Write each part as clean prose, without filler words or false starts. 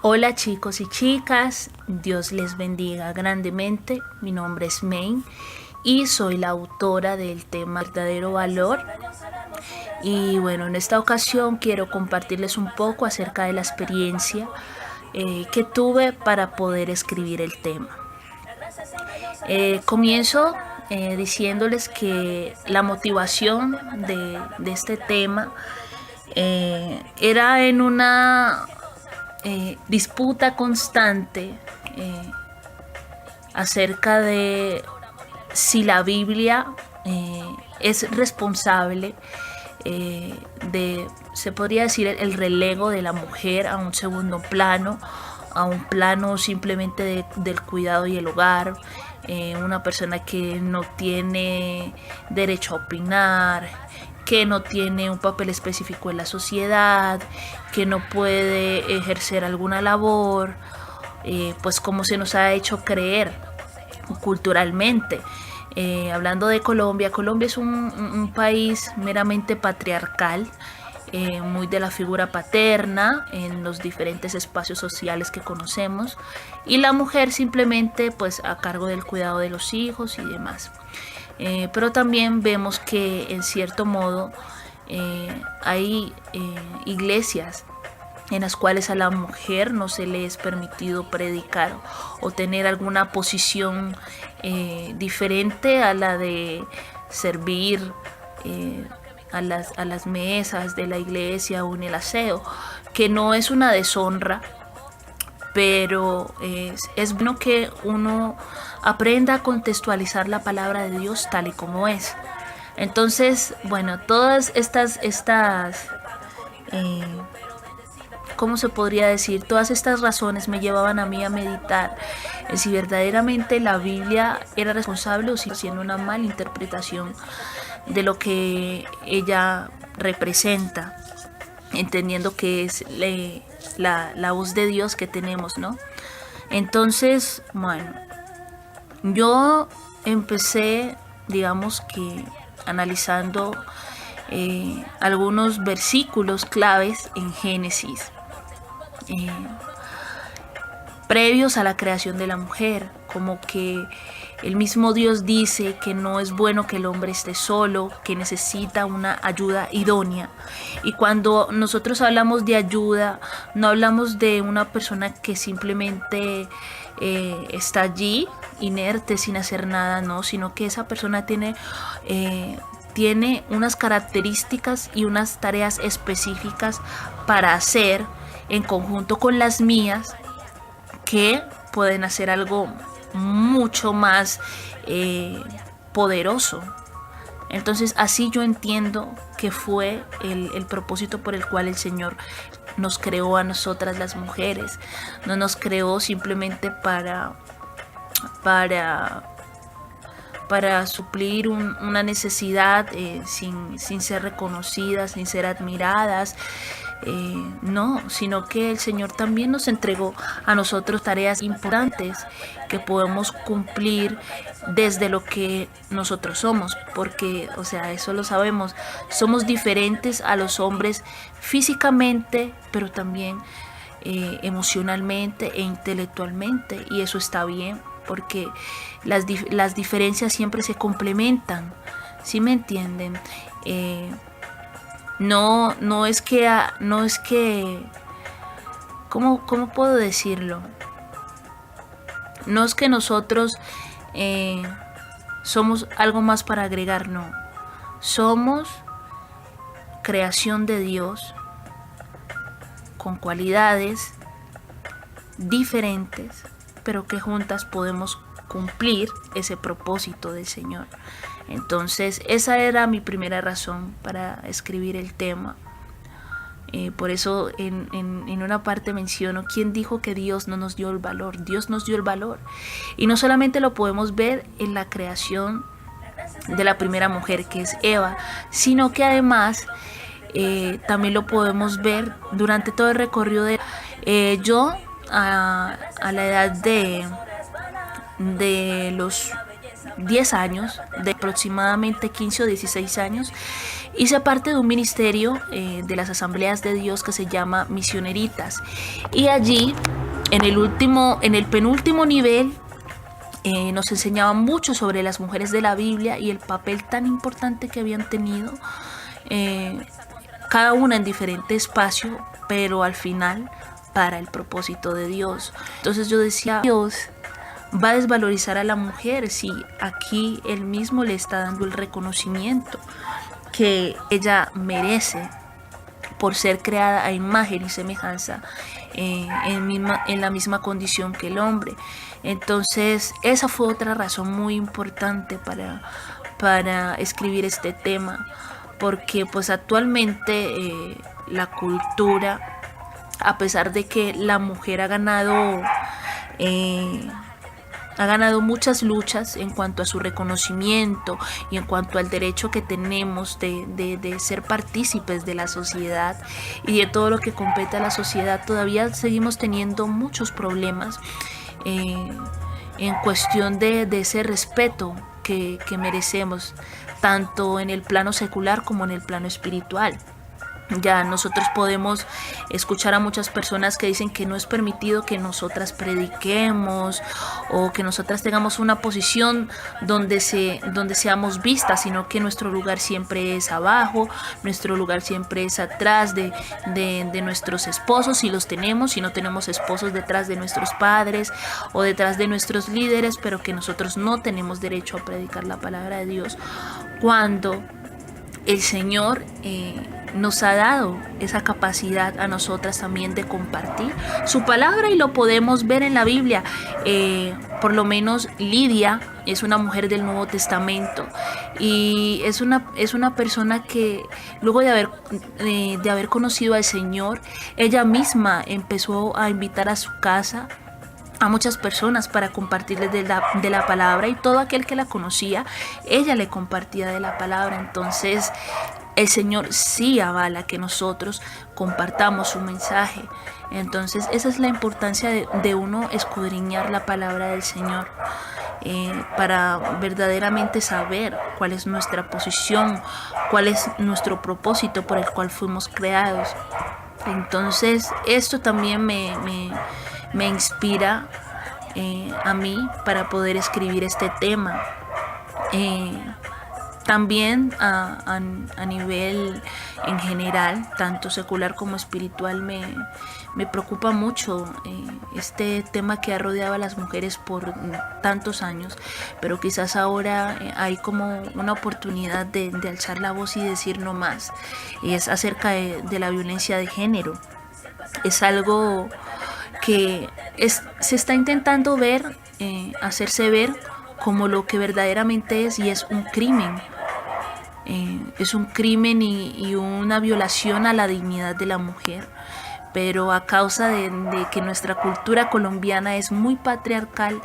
Hola chicos y chicas, Dios les bendiga grandemente. Mi nombre es May y soy la autora del tema verdadero valor. Y bueno, en esta ocasión quiero compartirles un poco acerca de la experiencia que tuve para poder escribir el tema. Comienzo diciéndoles que la motivación de este tema era en una disputa constante acerca de si la Biblia es responsable se podría decir, el relego de la mujer a un segundo plano, a un plano simplemente del cuidado y el hogar, una persona que no tiene derecho a opinar, que no tiene un papel específico en la sociedad, que no puede ejercer alguna labor, pues como se nos ha hecho creer culturalmente. Hablando de Colombia, Colombia es un país meramente patriarcal, muy de la figura paterna en los diferentes espacios sociales que conocemos, y la mujer simplemente pues a cargo del cuidado de los hijos y demás. Pero también vemos que en cierto modo hay iglesias en las cuales a la mujer no se le es permitido predicar o tener alguna posición diferente a la de servir a las mesas de la iglesia o en el aseo, que no es una deshonra, pero es bueno que uno aprenda a contextualizar la palabra de Dios tal y como es. Entonces, bueno, todas estas ¿cómo se podría decir? Todas estas razones me llevaban a mí a meditar en si verdaderamente la Biblia era responsable o si haciendo una mala interpretación de lo que ella representa, entendiendo que es la voz de Dios que tenemos, ¿no? Entonces, bueno, yo empecé, digamos que analizando algunos versículos claves en Génesis, previos a la creación de la mujer, como que el mismo Dios dice que no es bueno que el hombre esté solo, que necesita una ayuda idónea. Y cuando nosotros hablamos de ayuda, no hablamos de una persona que simplemente está allí, inerte, sin hacer nada, no, sino que esa persona tiene unas características y unas tareas específicas para hacer en conjunto con las mías, que pueden hacer algo mucho más poderoso. Entonces así yo entiendo que fue el propósito por el cual el Señor nos creó a nosotras las mujeres. No nos creó simplemente para suplir una necesidad sin ser reconocidas, sin ser admiradas. No, sino que el Señor también nos entregó a nosotros tareas importantes que podemos cumplir desde lo que nosotros somos, porque, o sea, eso lo sabemos, somos diferentes a los hombres físicamente, pero también emocionalmente e intelectualmente, y eso está bien, porque las diferencias siempre se complementan, ¿sí me entienden? No es que, ¿cómo puedo decirlo? No es que nosotros somos algo más para agregar, no. Somos creación de Dios con cualidades diferentes, pero que juntas podemos cumplir ese propósito del Señor. Entonces esa era mi primera razón para escribir el tema. Por eso en una parte menciono: ¿quién dijo que Dios no nos dio el valor? Dios nos dio el valor, y no solamente lo podemos ver en la creación de la primera mujer, que es Eva, sino que además también lo podemos ver durante todo el recorrido de yo a la edad de los 10 años, de aproximadamente 15 o 16 años, hice parte de un ministerio de las Asambleas de Dios que se llama Misioneritas. Y allí, en el penúltimo nivel, nos enseñaban mucho sobre las mujeres de la Biblia y el papel tan importante que habían tenido, cada una en diferente espacio, pero al final para el propósito de Dios. Entonces yo decía, Dios va a desvalorizar a la mujer si aquí Él mismo le está dando el reconocimiento que ella merece por ser creada a imagen y semejanza, en la misma condición que el hombre. Entonces esa fue otra razón muy importante para escribir este tema, porque pues actualmente la cultura, a pesar de que la mujer ha ganado muchas luchas en cuanto a su reconocimiento y en cuanto al derecho que tenemos de ser partícipes de la sociedad y de todo lo que compete a la sociedad, todavía seguimos teniendo muchos problemas en cuestión de ese respeto que merecemos, tanto en el plano secular como en el plano espiritual. Ya nosotros podemos escuchar a muchas personas que dicen que no es permitido que nosotras prediquemos o que nosotras tengamos una posición donde seamos vistas, sino que nuestro lugar siempre es abajo, nuestro lugar siempre es atrás de nuestros esposos, si los tenemos, si no tenemos esposos, detrás de nuestros padres o detrás de nuestros líderes, pero que nosotros no tenemos derecho a predicar la palabra de Dios, cuando el Señor nos ha dado esa capacidad a nosotras también de compartir su palabra, y lo podemos ver en la Biblia. Por lo menos Lidia es una mujer del Nuevo Testamento y es una persona que luego de haber conocido al Señor, ella misma empezó a invitar a su casa a muchas personas para compartirles de la palabra, y todo aquel que la conocía, ella le compartía de la palabra. Entonces el Señor sí avala que nosotros compartamos su mensaje. Entonces esa es la importancia de uno escudriñar la palabra del Señor, para verdaderamente saber cuál es nuestra posición, cuál es nuestro propósito por el cual fuimos creados. Entonces esto también me inspira a mí para poder escribir este tema. También a nivel en general, tanto secular como espiritual, me preocupa mucho este tema que ha rodeado a las mujeres por tantos años, pero quizás ahora hay como una oportunidad de alzar la voz y decir no más. Y es acerca de la violencia de género. Es algo que se está intentando hacerse ver como lo que verdaderamente es, y es un crimen. Es un crimen y una violación a la dignidad de la mujer. Pero a causa de que nuestra cultura colombiana es muy patriarcal,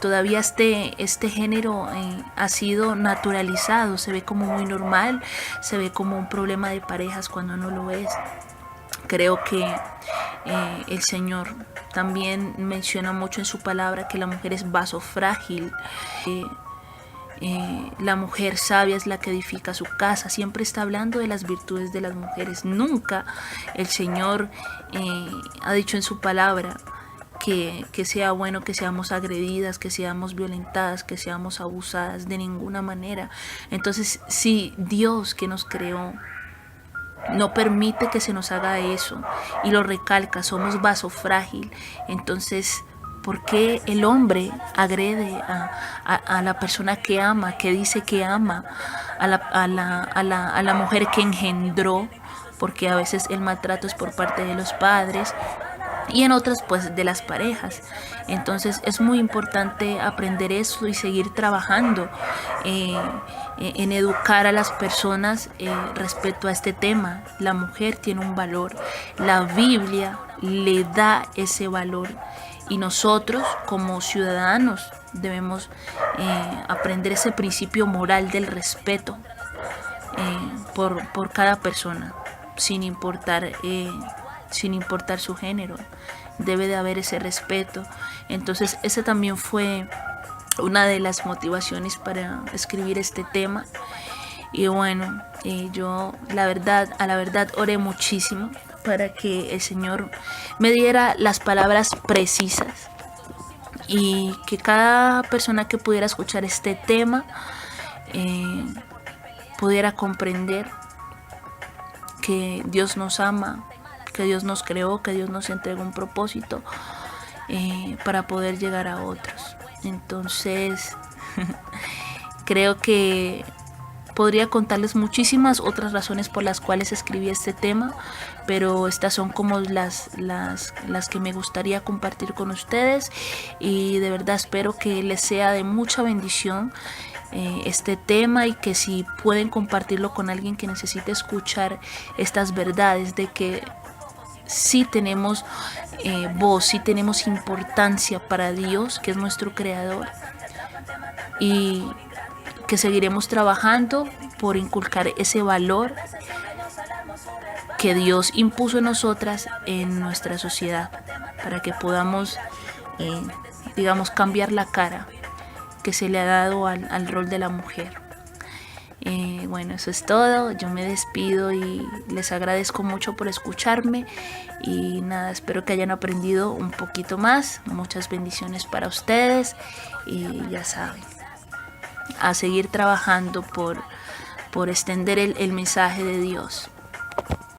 todavía este género ha sido naturalizado, se ve como muy normal, se ve como un problema de parejas cuando no lo es. Creo que el Señor también menciona mucho en su palabra que la mujer es vaso frágil. La mujer sabia es la que edifica su casa. Siempre está hablando de las virtudes de las mujeres. Nunca el Señor ha dicho en su palabra que sea bueno que seamos agredidas, que seamos violentadas, que seamos abusadas, de ninguna manera. Entonces, si Dios, que nos creó, no permite que se nos haga eso y lo recalca, somos vaso frágil, entonces ¿por qué el hombre agrede a la persona que ama, que dice que ama, a la mujer que engendró? Porque a veces el maltrato es por parte de los padres y en otras pues de las parejas. Entonces es muy importante aprender eso y seguir trabajando en educar a las personas respecto a este tema. La mujer tiene un valor, la Biblia le da ese valor, y nosotros como ciudadanos debemos aprender ese principio moral del respeto por cada persona, sin importar su género. Debe de haber ese respeto. Entonces esa también fue una de las motivaciones para escribir este tema. Y bueno, yo a la verdad oré muchísimo para que el Señor me diera las palabras precisas y que cada persona que pudiera escuchar este tema eh, pudiera comprender que Dios nos ama, que Dios nos creó, que Dios nos entregó un propósito para poder llegar a otros. Entonces, creo que podría contarles muchísimas otras razones por las cuales escribí este tema, pero estas son como las que me gustaría compartir con ustedes, y de verdad espero que les sea de mucha bendición este tema, y que si pueden compartirlo con alguien que necesite escuchar estas verdades de que sí tenemos voz, sí tenemos importancia para Dios, que es nuestro creador, y que seguiremos trabajando por inculcar ese valor que Dios impuso en nosotras, en nuestra sociedad, para que podamos, digamos, cambiar la cara que se le ha dado al rol de la mujer. Bueno, eso es todo. Yo me despido y les agradezco mucho por escucharme. Y nada, espero que hayan aprendido un poquito más. Muchas bendiciones para ustedes. Y ya saben, a seguir trabajando por extender el mensaje de Dios.